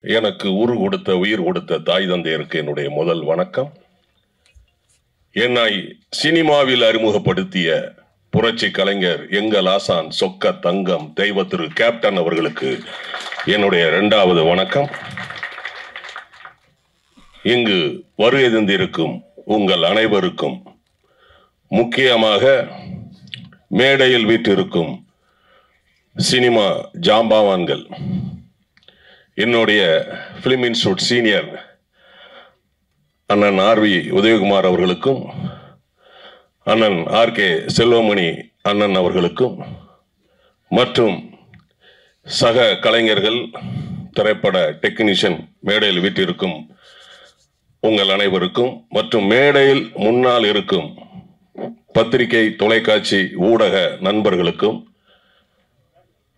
எனக்கு உயிர் கொடுத்த தாய் தந்தையருக்கு என்னுடைய முதல் வணக்கம். என்னை சினிமாவில் அறிமுகப்படுத்திய புரட்சி கலைஞர் எங்கள் ஆசான் சொக்க தங்கம் தெய்வ திரு கேப்டன் அவர்களுக்கு என்னுடைய இரண்டாவது வணக்கம். இங்கு வருகை தந்திருக்கும் உங்கள் அனைவருக்கும், முக்கியமாக மேடையில் வீற்றிருக்கும் சினிமா ஜாம்பவான்கள், என்னுடைய பிலிம் இன்ஸ்டிடியூட் சீனியர் அண்ணன் ஆர்வி உதயகுமார் அவர்களுக்கும், அண்ணன் ஆர்கே செல்வமணி அண்ணன் அவர்களுக்கும், மற்றும் சக கலைஞர்கள், திரைப்பட டெக்னீஷியன், மேடையில் வீட்டிருக்கும் உங்கள் அனைவருக்கும், மற்றும் மேடையில் முன்னால் இருக்கும் பத்திரிகை, தொலைக்காட்சி, ஊடக நண்பர்களுக்கும்,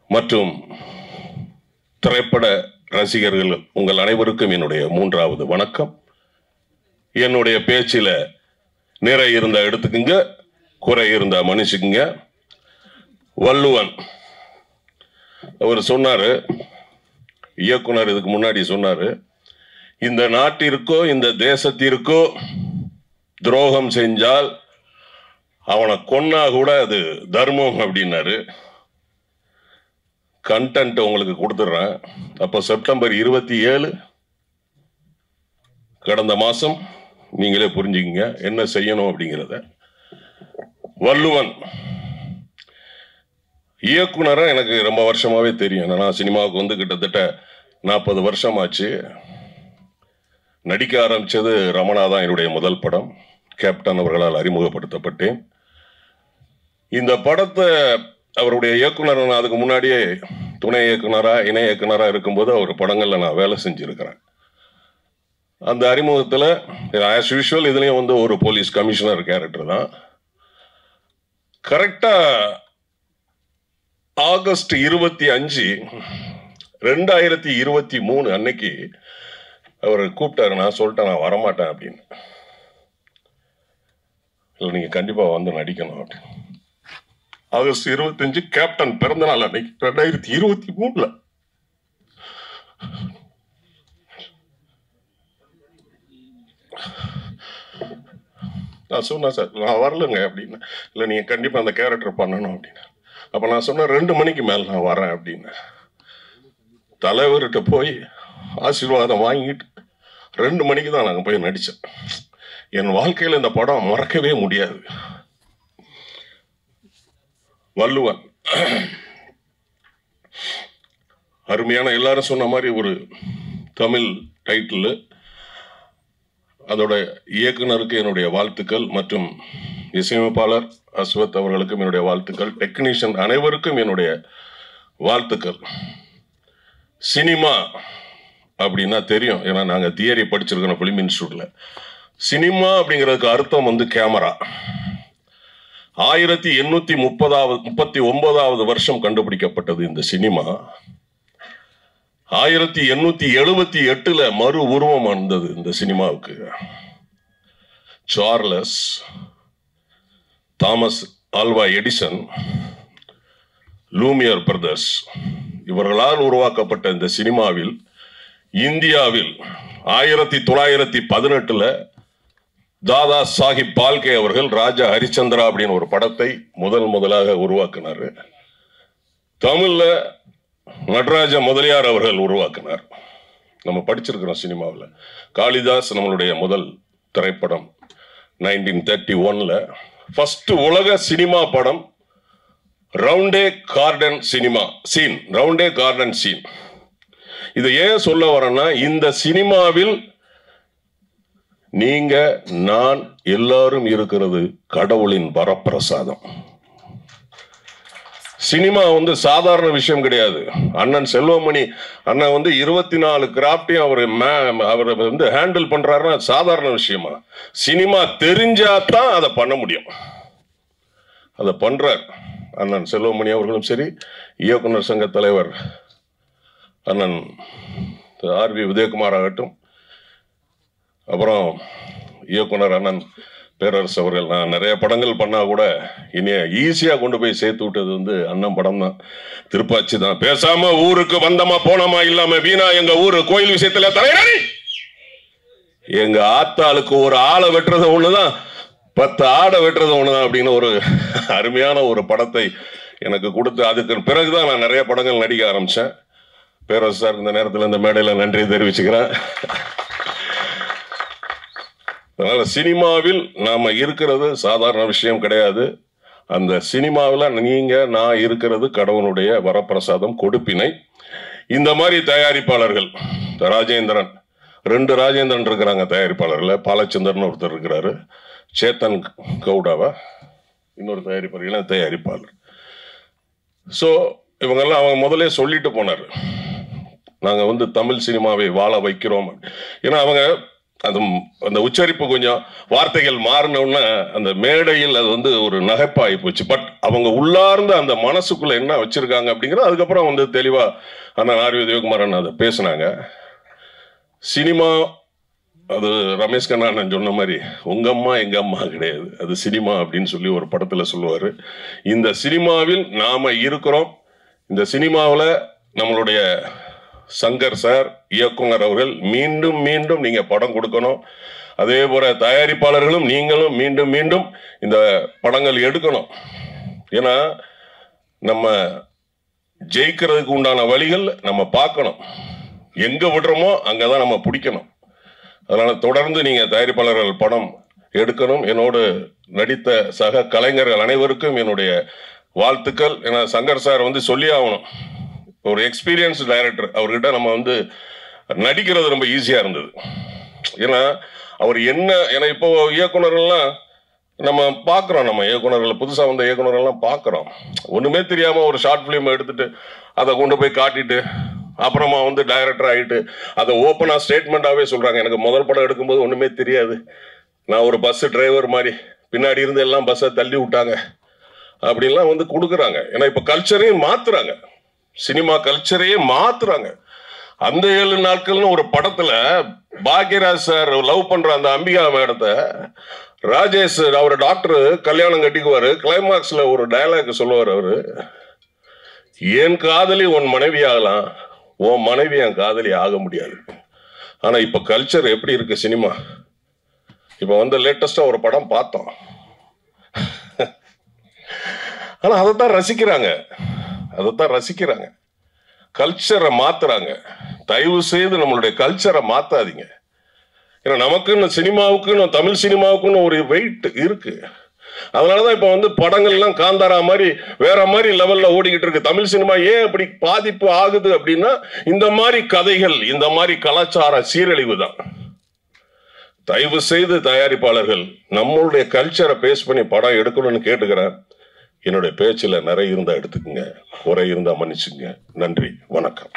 மற்றும் திரைப்பட ரசிகர்கள் உங்கள் அனைவருக்கும் என்னுடைய மூன்றாவது வணக்கம். என்னுடைய பேச்சில நிறை இருந்தா எடுத்துக்குங்க, குறை இருந்தா மன்னிச்சுக்குங்க. வள்ளுவன் அவர் சொன்னாரு, இயக்குனர் இதுக்கு முன்னாடி சொன்னாரு, இந்த நாட்டிற்கோ இந்த தேசத்திற்கோ துரோகம் செஞ்சால் அவனை கொன்னா கூட அது தர்மம் அப்படின்னாரு. கண்டென்ட் உங்களுக்கு கொடுத்துட்றேன். அப்போ செப்டம்பர் 27 கடந்த மாசம், நீங்களே புரிஞ்சுக்கிங்க என்ன செய்யணும் அப்படிங்கிறத. வள்ளுவன் இயக்குனரா எனக்கு ரொம்ப வருஷமாவே தெரியும். நான் சினிமாவுக்கு வந்து கிட்டத்தட்ட 40 வருஷம் ஆச்சு. நடிக்க ஆரம்பிச்சது ரமணா தான் என்னுடைய முதல் படம். கேப்டன் அவர்களால் அறிமுகப்படுத்தப்பட்டேன். இந்த படத்தை அவருடைய இயக்குனர், நான் அதுக்கு முன்னாடியே துணை இயக்குனரா இணை இயக்குனரா இருக்கும்போது அவர் படங்கள்ல நான் வேலை செஞ்சிருக்கிறேன். அந்த அறிமுகத்தில் ஆஸ் யூஷுவல் இதுலயும் வந்து ஒரு போலீஸ் கமிஷனர் கேரக்டர் தான். கரெக்டா ஆகஸ்ட் 25, 2023 அன்னைக்கு அவர் கூப்பிட்டாரு. நான் சொல்லிட்டேன் நான் வரமாட்டேன் அப்படின்னு. இல்லை நீங்க கண்டிப்பா வந்து நடிக்கணும் அப்படின்னு. ஆகஸ்ட் 25 கேப்டன் பிறந்த நாள் அன்னைக்கு 2023. நான் சொன்னேன் சார் நான் வரலங்க அப்படின்னு. இல்லை நீங்க கண்டிப்பா அந்த கேரக்டர் பண்ணணும் அப்படின்னு. அப்ப நான் சொன்னேன் 2 மணிக்கு மேல நான் வரேன் அப்படின்னு. தலைவர்கிட்ட போய் ஆசீர்வாதம் வாங்கிட்டு 2 மணிக்கு தான் நாங்கள் போய் நடித்தேன். என் வாழ்க்கையில் இந்த படம் மறக்கவே முடியாது. வள்ளுவன் அருமையான, எல்லாரும் சொன்ன மாதிரி ஒரு தமிழ் டைட்டில். அதோட இயக்குனருக்கு என்னுடைய வாழ்த்துக்கள், மற்றும் இசையமைப்பாளர் அஸ்வத் அவர்களுக்கும் என்னுடைய வாழ்த்துக்கள், டெக்னீஷியன் அனைவருக்கும் என்னுடைய வாழ்த்துக்கள். சினிமா அப்படின்னா தெரியும், ஏன்னா நாங்கள் தியரி படிச்சிருக்கோம் பிலிம் இன்ஸ்டிடியூட்ல. சினிமா அப்படிங்கிறதுக்கு அர்த்தம் வந்து கேமரா. 1839 வருஷம் கண்டுபிடிக்கப்பட்டது இந்த சினிமா. 1878 மறு உருவம் வந்தது இந்த சினிமாவுக்கு. Charles, Thomas Alva Edison, Lumière brothers இவர்களால் உருவாக்கப்பட்ட இந்த சினிமாவில் இந்தியாவில் 1918 தாதா சாஹிப் பால்கே அவர்கள் ராஜா ஹரிச்சந்திரா அப்படின்னு ஒரு படத்தை முதலாக உருவாக்கினார். தமிழ்ல நடராஜ முதலியார் அவர்கள் உருவாக்கினார். நம்ம படிச்சிருக்கிறோம் சினிமாவில். காளிதாஸ் நம்மளுடைய முதல் திரைப்படம் 1931. ஃபர்ஸ்ட் உலக சினிமா படம் Roundhay Garden cinema scene, Roundhay Garden scene. இதை ஏன் சொல்ல வரேன்னா, இந்த சினிமாவில் நீங்க நான் எல்லாரும் இருக்கிறது கடவுளின் வரப்பிரசாதம். சினிமா வந்து சாதாரண விஷயம் கிடையாது. அண்ணன் செல்வமணி அண்ணன் வந்து 24 கிராஃப்டையும் அவர் வந்து ஹேண்டில் பண்றாருன்னா சாதாரண விஷயமா? சினிமா தெரிஞ்சாதான் அதை பண்ண முடியும். அதை பண்றார் அண்ணன் செல்வமணி அவர்களும் சரி, இயக்குனர் சங்க தலைவர் அண்ணன் ஆர்வி உதயகுமார் ஆகட்டும், அப்புறம் இயக்குனர் அண்ணன் பேரரசு அவர்கள் நான் நிறைய படங்கள் பண்ணா கூட இனிய ஈஸியா கொண்டு போய் சேர்த்து விட்டது வந்து அண்ணன் படம் தான், திருப்பாச்சி தான். பேசாம ஊருக்கு வந்தமா போனமா இல்லாம வீணா எங்க ஊரு கோயில் விஷயத்துல தலைவரி எங்க ஆத்தாளுக்கு ஒரு ஆளை வெட்டுறது ஒண்ணுதான், 10 ஆடை வெட்டுறது ஒண்ணுதான் அப்படின்னு ஒரு அருமையான ஒரு படத்தை எனக்கு கொடுத்து அதுக்கு பிறகுதான் நான் நிறைய படங்கள் நடிக்க ஆரம்பிச்சேன். பேரரசு சார் இந்த நேரத்தில் இந்த மேடையில நன்றி தெரிவிச்சுக்கிறேன். அதனால சினிமாவில் நாம இருக்கிறது சாதாரண விஷயம் கிடையாது. அந்த சினிமாவில் நீங்க நான் இருக்கிறது கடவுளுடைய வரப்பிரசாதம், கொடுப்பினை. இந்த மாதிரி தயாரிப்பாளர்கள் ராஜேந்திரன், 2 ராஜேந்திரன் இருக்கிறாங்க தயாரிப்பாளர்கள். பாலச்சந்திரன் ஒருத்தர் இருக்கிறாரு, சேத்தன் கவுடாவா இன்னொரு தயாரிப்பாளர், இளம் தயாரிப்பாளர். ஸோ இவங்கெல்லாம் அவங்க முதலே சொல்லிட்டு போனார், நாங்க வந்து தமிழ் சினிமாவை வாழ வைக்கிறோம். ஏன்னா அவங்க அந்த உச்சரிப்பு கொஞ்சம் வார்த்தைகள் மாறினோன்னா அந்த மேடையில் அது வந்து ஒரு நகைப்பாகி போச்சு. பட் அவங்க உள்ளார்ந்த அந்த மனசுக்குள்ள என்ன வச்சிருக்காங்க அப்படிங்கிறது அதுக்கப்புறம் வந்து தெளிவா அண்ணன் ஆர் வி உதயகுமாரன் அதை பேசினாங்க. சினிமா அது ரமேஷ் கண்ணாண்ணன் சொன்ன மாதிரி உங்க அம்மா எங்க அம்மா கிடையாது, அது சினிமா அப்படின்னு சொல்லி ஒரு படத்துல சொல்லுவாரு. இந்த சினிமாவில் நாம இருக்கிறோம். இந்த சினிமாவில் நம்மளுடைய சங்கர் சார் இயக்குனர் அவர்கள் மீண்டும் மீண்டும் நீங்க படம் கொடுக்கணும். அதே போல தயாரிப்பாளர்களும் நீங்களும் மீண்டும் மீண்டும் இந்த படங்கள் எடுக்கணும். ஏன்னா நம்ம ஜெயிக்கிறதுக்கு உண்டான வழிகள் நம்ம பார்க்கணும், எங்க விடுறோமோ அங்கதான் நம்ம பிடிக்கணும். அதனால தொடர்ந்து நீங்க தயாரிப்பாளர்கள் படம் எடுக்கணும். என்னோடு நடித்த சக கலைஞர்கள் அனைவருக்கும் என்னுடைய வாழ்த்துக்கள். ஏன்னா சங்கர் சார் வந்து சொல்லி ஆகணும், ஒரு எக்ஸ்பீரியன்ஸ் டைரக்டர், அவர்கிட்ட நம்ம வந்து நடிக்கிறது ரொம்ப ஈஸியா இருந்தது. ஏன்னா அவர் என்ன, ஏன்னா இப்போ இயக்குனர்கள்லாம் நம்ம பார்க்குறோம், நம்ம இயக்குனர்கள் புதுசாக வந்த இயக்குனர்கள்லாம் பார்க்குறோம், ஒன்றுமே தெரியாமல் ஒரு ஷார்ட் ஃபிலிம் எடுத்துட்டு அதை கொண்டு போய் காட்டிட்டு அப்புறமா வந்து டைரக்டர் ஆகிட்டு அதை ஓப்பனாக ஸ்டேட்மெண்ட்டாகவே சொல்கிறாங்க, எனக்கு முதல் படம் எடுக்கும்போது ஒன்றுமே தெரியாது, நான் ஒரு பஸ் டிரைவர் மாதிரி பின்னாடி இருந்து எல்லாம் பஸ்ஸை தள்ளி விட்டாங்க அப்படின்லாம் வந்து கொடுக்குறாங்க. ஏன்னா இப்போ கல்ச்சரையும் மாற்றுறாங்க, சினிமா கல்ச்சரையே மாத்துறாங்க. அந்த 7 நாட்கள்னு ஒரு படத்துல பாக்யராஜ் சார் லவ் பண்ற அந்த அம்பிகா மேடத்தை ராஜேஷ் அவர் டாக்டர் கல்யாணம் கட்டிக்குவாரு. கிளைமாக்ஸ்ல ஒரு டயலாக் சொல்லுவார் அவரு, என் காதலி உன் மனைவி ஆகலாம், உன் மனைவி என் காதலி ஆக முடியாது. ஆனா இப்ப கல்ச்சர் எப்படி இருக்கு சினிமா, இப்ப வந்து லேட்டஸ்டா ஒரு படம் பார்த்தோம், ஆனா அதைத்தான் ரசிக்கிறாங்க, கல்ச்சரை மாத்துறாங்க. தயவு செய்து நம்மளுடைய கல்ச்சரை மாத்தாதீங்க. ஏன்னா நமக்குன்னு சினிமாவுக்குன்னு தமிழ் சினிமாவுக்குன்னு ஒரு வெயிட் இருக்கு. அதனாலதான் இப்ப வந்து படங்கள்லாம் காந்தாரா மாதிரி வேற மாதிரி லெவல்ல ஓடிக்கிட்டு இருக்கு. தமிழ் சினிமா ஏன் அப்படி பாதிப்பு ஆகுது அப்படின்னா இந்த மாதிரி கதைகள், இந்த மாதிரி கலாச்சார சீரழிவு தான். தயவு செய்து தயாரிப்பாளர்கள் நம்மளுடைய கல்ச்சரை பேஸ் பண்ணி படம் எடுக்கணும்னு கேட்டுக்கிறேன். என்னுடைய பேச்சில் நிறைய இருந்தா எடுத்துக்கங்க, குறை இருந்தா மன்னிச்சுங்க. நன்றி, வணக்கம்.